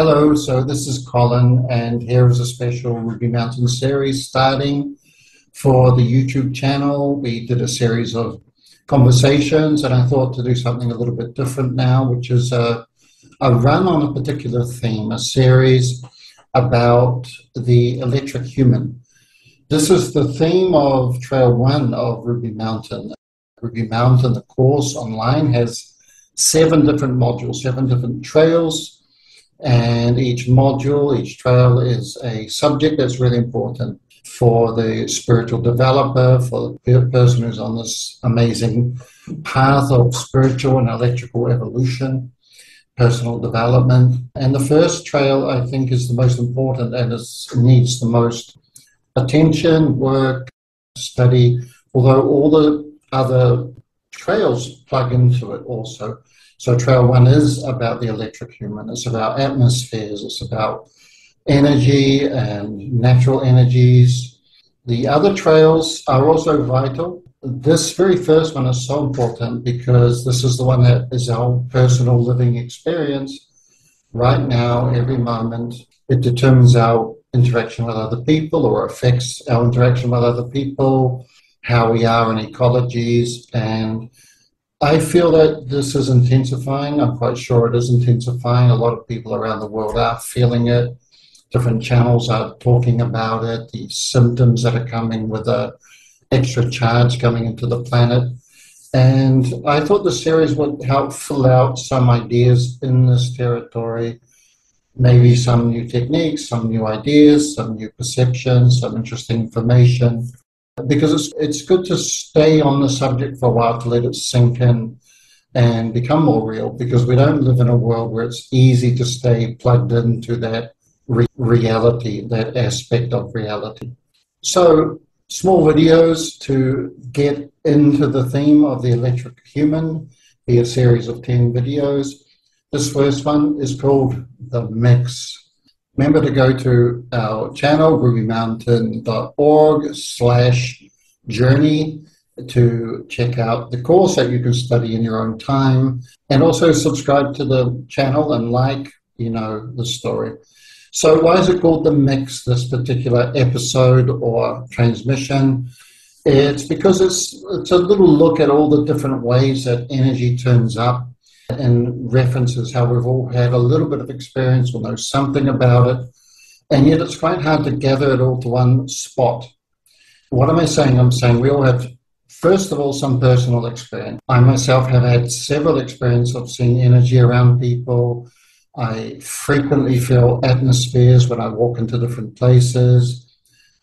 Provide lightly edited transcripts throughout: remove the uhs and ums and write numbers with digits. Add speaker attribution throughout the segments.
Speaker 1: Hello, so this is Colin, and here is a special Ruby Mountain series starting for the YouTube channel. We did a series of conversations, and I thought to do something a little bit different now, which is a run on a particular theme, a series about the electric human. This is the theme of Trail 1 of Ruby Mountain. Ruby Mountain, the course online, has 7 different modules, 7 different trails. And each module, each trail is a subject that's really important for the spiritual developer, for the person who's on this amazing path of spiritual and electrical evolution, personal development. And the first trail, I think, is the most important and needs the most attention, work, study, although all the other trails plug into it also. So Trail 1 is about the electric human. It's about atmospheres. It's about energy and natural energies. The other trails are also vital. This very first one is so important because this is the one that is our personal living experience right now, every moment. It determines our interaction with other people or affects our interaction with other people, how we are in ecologies, and I feel that this is intensifying. I'm quite sure it is intensifying. A lot of people around the world are feeling it. Different channels are talking about it, the symptoms that are coming with an extra charge coming into the planet. And I thought the series would help fill out some ideas in this territory, maybe some new techniques, some new ideas, some new perceptions, some interesting information. Because it's good to stay on the subject for a while to let it sink in and become more real, because we don't live in a world where it's easy to stay plugged into that reality, that aspect of reality. So small videos to get into the theme of the electric human, be a series of 10 videos. This first one is called The Mix. Remember to go to our channel, rubymountain.org/journey, to check out the course that you can study in your own time, and also subscribe to the channel and the story. So why is it called The Mix, this particular episode or transmission? It's because it's a little look at all the different ways that energy turns up, and references how we've all had a little bit of experience, we'll know something about it, and yet it's quite hard to gather it all to one spot. What am I saying? I'm saying we all have, first of all, some personal experience. I myself have had several experiences of seeing energy around people. I frequently feel atmospheres when I walk into different places.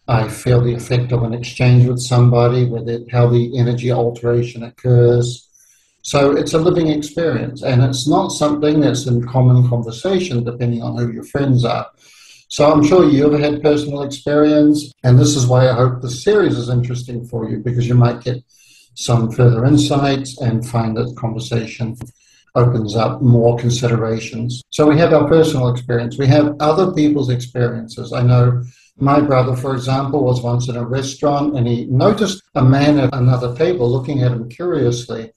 Speaker 1: I feel the effect of an exchange with somebody, how the energy alteration occurs. So it's a living experience, and it's not something that's in common conversation depending on who your friends are. So I'm sure you've had personal experience, and this is why I hope the series is interesting for you, because you might get some further insights and find that conversation opens up more considerations. So we have our personal experience. We have other people's experiences. I know my brother, for example, was once in a restaurant, and he noticed a man at another table looking at him curiously.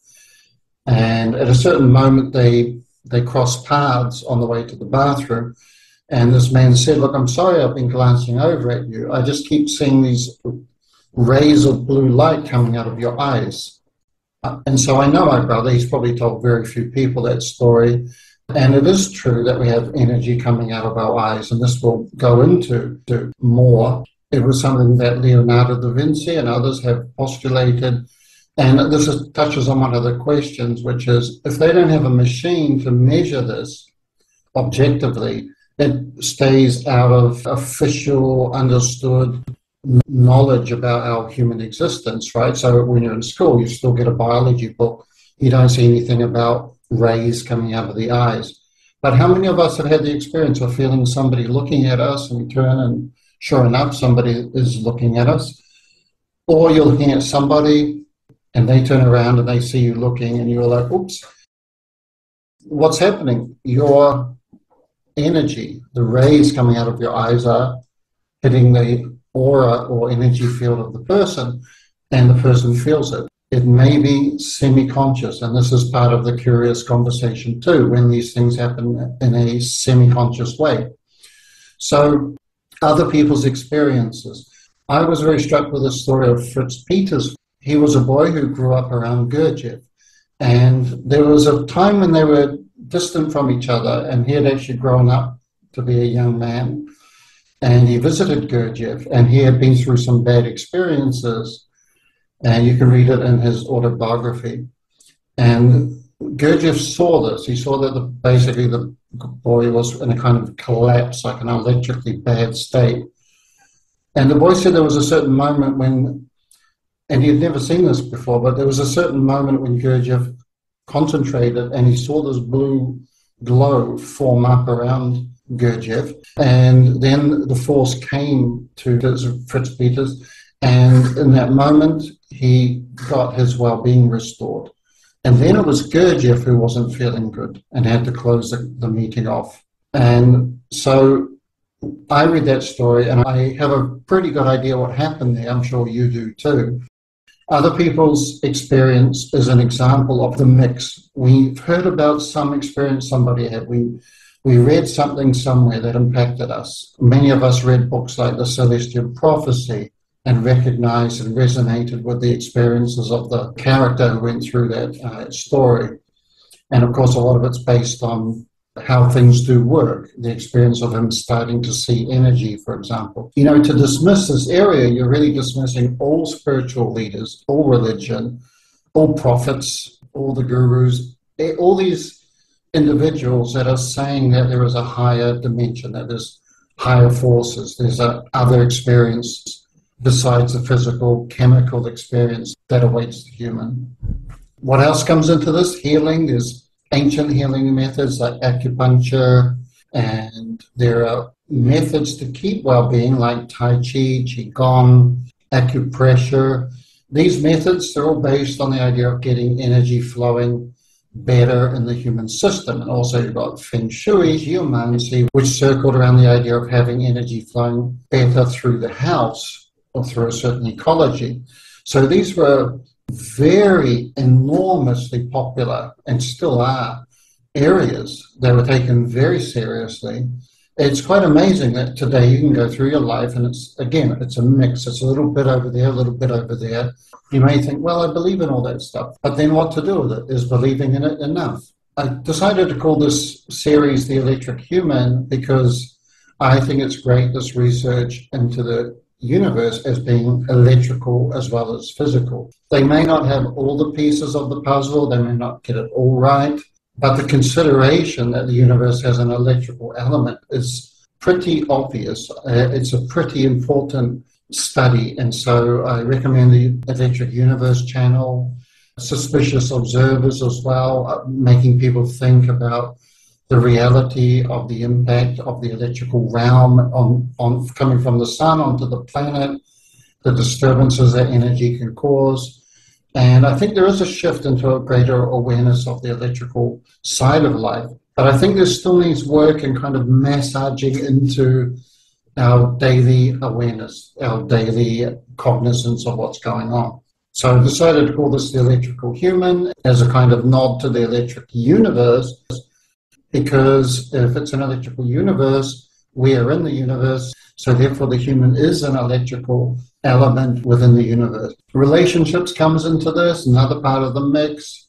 Speaker 1: And at a certain moment, they crossed paths on the way to the bathroom. And this man said, "Look, I'm sorry I've been glancing over at you. I just keep seeing these rays of blue light coming out of your eyes." And so I know my brother, he's probably told very few people that story. And it is true that we have energy coming out of our eyes, and this will go into more. It was something that Leonardo da Vinci and others have postulated. And this touches on one of the questions, which is, if they don't have a machine to measure this objectively, it stays out of official, understood knowledge about our human existence, right? So when you're in school, you still get a biology book. You don't see anything about rays coming out of the eyes. But how many of us have had the experience of feeling somebody looking at us, and we turn and sure enough, somebody is looking at us? Or you're looking at somebody and they turn around and they see you looking, and you're like, oops, what's happening? Your energy, the rays coming out of your eyes are hitting the aura or energy field of the person, and the person feels it. It may be semi-conscious, and this is part of the curious conversation too, when these things happen in a semi-conscious way. So, other people's experiences. I was very struck with the story of Fritz. He was a boy who grew up around Gurdjieff, and there was a time when they were distant from each other, and he had actually grown up to be a young man, and he visited Gurdjieff, and he had been through some bad experiences, and you can read it in his autobiography. And Gurdjieff saw this. He saw that basically the boy was in a kind of collapse, like an electrically bad state. And the boy said there was a certain moment when, and he had never seen this before, but there was a certain moment when Gurdjieff concentrated and he saw this blue glow form up around Gurdjieff. And then the force came to Fritz Peters, and in that moment, he got his well-being restored. And then it was Gurdjieff who wasn't feeling good and had to close the meeting off. And so I read that story, and I have a pretty good idea what happened there. I'm sure you do too. Other people's experience is an example of the mix. We've heard about some experience somebody had. We read something somewhere that impacted us. Many of us read books like the Celestine Prophecy and recognized and resonated with the experiences of the character who went through that story. And of course, a lot of it's based on how things do work, the experience of him starting to see energy, for example. You know, to dismiss this area, you're really dismissing all spiritual leaders, all religion, all prophets, all the gurus, all these individuals that are saying that there is a higher dimension, that there's higher forces, there's other experience besides the physical, chemical experience that awaits the human. What else comes into this? Healing. There's ancient healing methods like acupuncture, and there are methods to keep well-being like Tai Chi, Qigong, acupressure. These methods are all based on the idea of getting energy flowing better in the human system. And also you've got Feng Shui, geomancy, which circled around the idea of having energy flowing better through the house or through a certain ecology. So these were very enormously popular, and still are, areas that were taken very seriously. It's quite amazing that today you can go through your life and it's a mix. It's a little bit over there, a little bit over there. You may think, well, I believe in all that stuff, but then what to do with it? Is believing in it enough? I decided to call this series The Electric Human because I think it's great, this research into the universe as being electrical as well as physical. They may not have all the pieces of the puzzle, they may not get it all right, but the consideration that the universe has an electrical element is pretty obvious. It's a pretty important study, and so I recommend the Electric Universe channel, Suspicious Observers as well, making people think about the reality of the impact of the electrical realm on coming from the sun onto the planet, the disturbances that energy can cause. And I think there is a shift into a greater awareness of the electrical side of life. But I think there still needs work in kind of massaging into our daily awareness, our daily cognizance of what's going on. So I decided to call this The Electrical Human as a kind of nod to the electric universe, because if it's an electrical universe, we are in the universe, so therefore the human is an electrical element within the universe. Relationships comes into this, another part of the mix.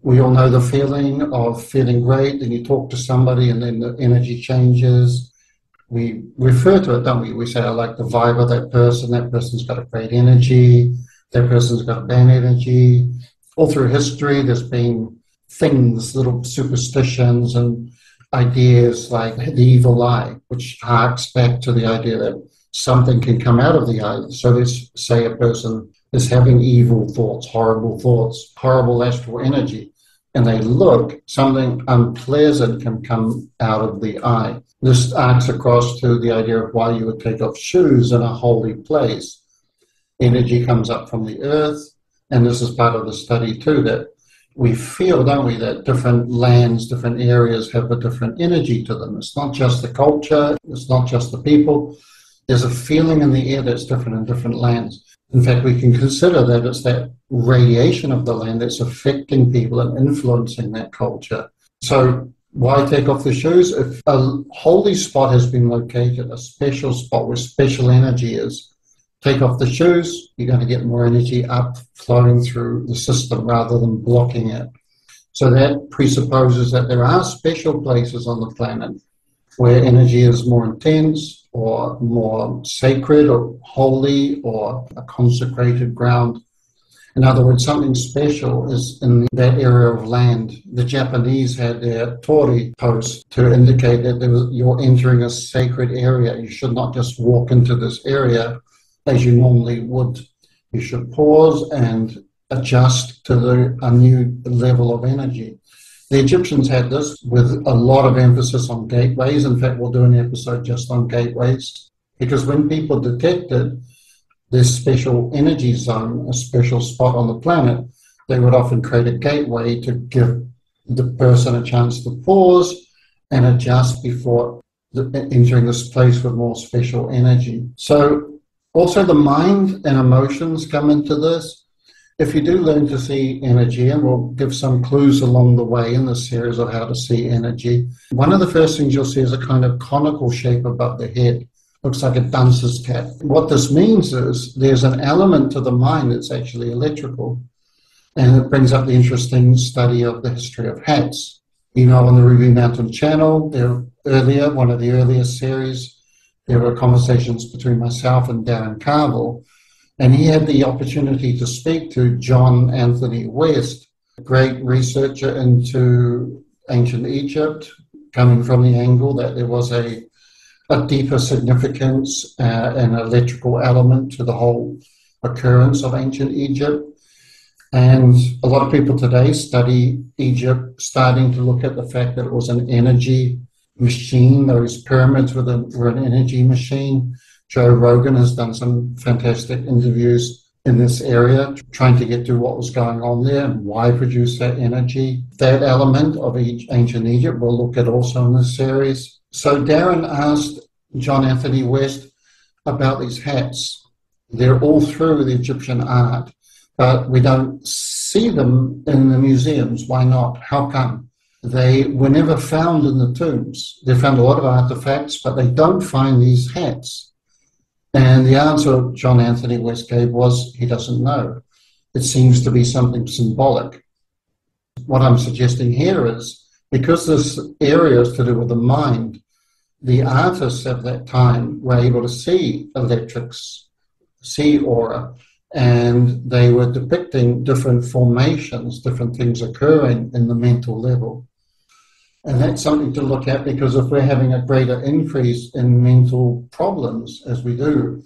Speaker 1: We all know the feeling of feeling great, then you talk to somebody and then the energy changes. We refer to it, don't we? We say, I like the vibe of that person's got a great energy, that person's got a bad energy. All through history, there's been things, little superstitions and ideas like the evil eye, which harks back to the idea that something can come out of the eye. So let's say a person is having evil thoughts, horrible astral energy, and they look, something unpleasant can come out of the eye. This arcs across to the idea of why you would take off shoes in a holy place. Energy comes up from the earth, and this is part of the study too, that we feel, don't we, that different lands, different areas have a different energy to them. It's not just the culture, it's not just the people. There's a feeling in the air that's different in different lands. In fact, we can consider that it's that radiation of the land that's affecting people and influencing that culture. So why take off the shoes? If a holy spot has been located, a special spot where special energy is, take off the shoes, you're going to get more energy up flowing through the system rather than blocking it. So that presupposes that there are special places on the planet where energy is more intense or more sacred or holy or a consecrated ground. In other words, something special is in that area of land. The Japanese had their Torii post to indicate that you're entering a sacred area. You should not just walk into this area as you normally would. You should pause and adjust to a new level of energy. The Egyptians had this with a lot of emphasis on gateways. In fact, we'll do an episode just on gateways, because when people detected this special energy zone, a special spot on the planet, they would often create a gateway to give the person a chance to pause and adjust before entering this place with more special energy. So also the mind and emotions come into this. If you do learn to see energy, and we'll give some clues along the way in this series of how to see energy, one of the first things you'll see is a kind of conical shape above the head. Looks like a dunce's cap. What this means is there's an element to the mind that's actually electrical. And it brings up the interesting study of the history of hats. You know, on the Ruby Mountain channel, one of the earlier series, there were conversations between myself and Darren Carville. And he had the opportunity to speak to John Anthony West, a great researcher into ancient Egypt, coming from the angle that there was a deeper significance, an electrical element to the whole occurrence of ancient Egypt. And a lot of people today study Egypt, starting to look at the fact that it was an energy machine. Those pyramids were an energy machine. Joe Rogan has done some fantastic interviews in this area, trying to get to what was going on there and why produce that energy. That element of ancient Egypt we'll look at also in this series. So Darren asked John Anthony West about these hats. They're all through the Egyptian art, but we don't see them in the museums. Why not? How come? They were never found in the tombs. They found a lot of artifacts, but they don't find these hats. And the answer John Anthony West gave was he doesn't know. It seems to be something symbolic. What I'm suggesting here is, because this area is to do with the mind, the artists of that time were able to see electrics, see aura, and they were depicting different formations, different things occurring in the mental level. And that's something to look at, because if we're having a greater increase in mental problems, as we do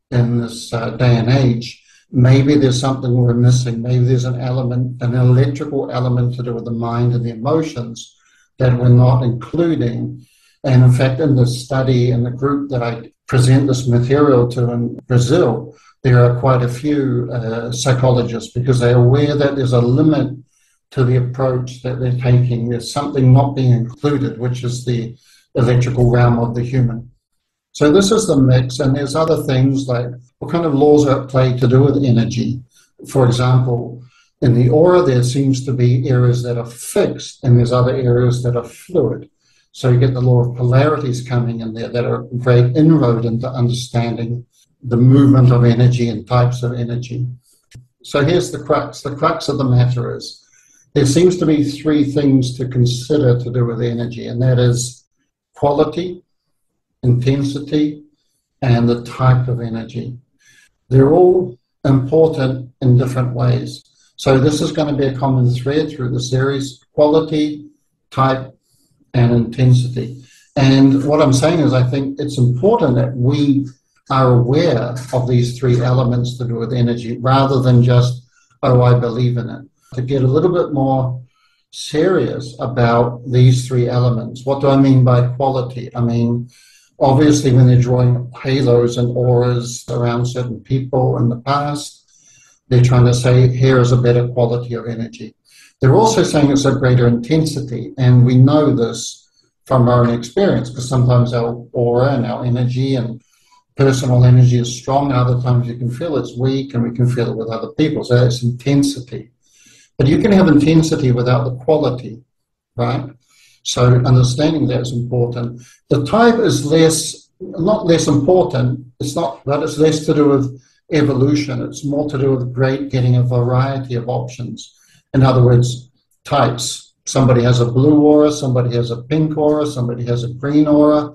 Speaker 1: in this day and age, maybe there's something we're missing. Maybe there's an electrical element to do with the mind and the emotions that we're not including. And in fact, in the study, in the group that I present this material to in Brazil, there are quite a few psychologists, because they're aware that there's a limit to the approach that they're taking. There's something not being included, which is the electrical realm of the human. So this is the mix, and there's other things like what kind of laws are at play to do with energy. For example, in the aura, there seems to be areas that are fixed, and there's other areas that are fluid. So you get the law of polarities coming in there that are a great inroad into understanding the movement of energy and types of energy. So here's the crux. The crux of the matter is, there seems to be three things to consider to do with energy, and that is quality, intensity, and the type of energy. They're all important in different ways. So this is going to be a common thread through the series: quality, type, and intensity. And what I'm saying is, I think it's important that we are aware of these three elements to do with energy, rather than just, oh, I believe in it. To get a little bit more serious about these three elements. What do I mean by quality? I mean, obviously, when they're drawing halos and auras around certain people in the past, they're trying to say, here is a better quality of energy. They're also saying it's a greater intensity, and we know this from our own experience, because sometimes our aura and our energy and personal energy is strong, other times you can feel it's weak, and we can feel it with other people. So that's intensity. But you can have intensity without the quality, right? So understanding that is important. The type is not less important, but it's less to do with evolution. It's more to do with getting a variety of options. In other words, types. Somebody has a blue aura, somebody has a pink aura, somebody has a green aura.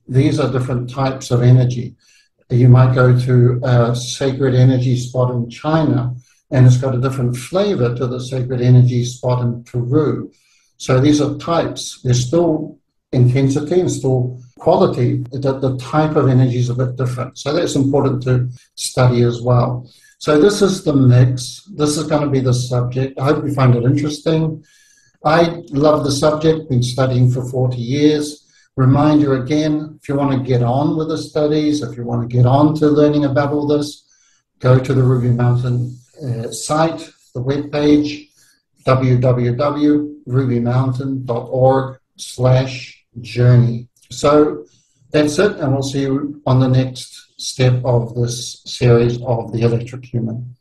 Speaker 1: These are different types of energy. You might go to a sacred energy spot in China, and it's got a different flavor to the sacred energy spot in Peru. So these are types. There's still intensity and still quality. The type of energy is a bit different. So that's important to study as well. So this is the mix. This is going to be the subject. I hope you find it interesting. I love the subject, been studying for 40 years. Remind you again, if you want to get on with the studies, if you want to get on to learning about all this, go to the Ruby Mountain site, the webpage, www.rubymountain.org/journey. So that's it, and we'll see you on the next step of this series of the Electric Human.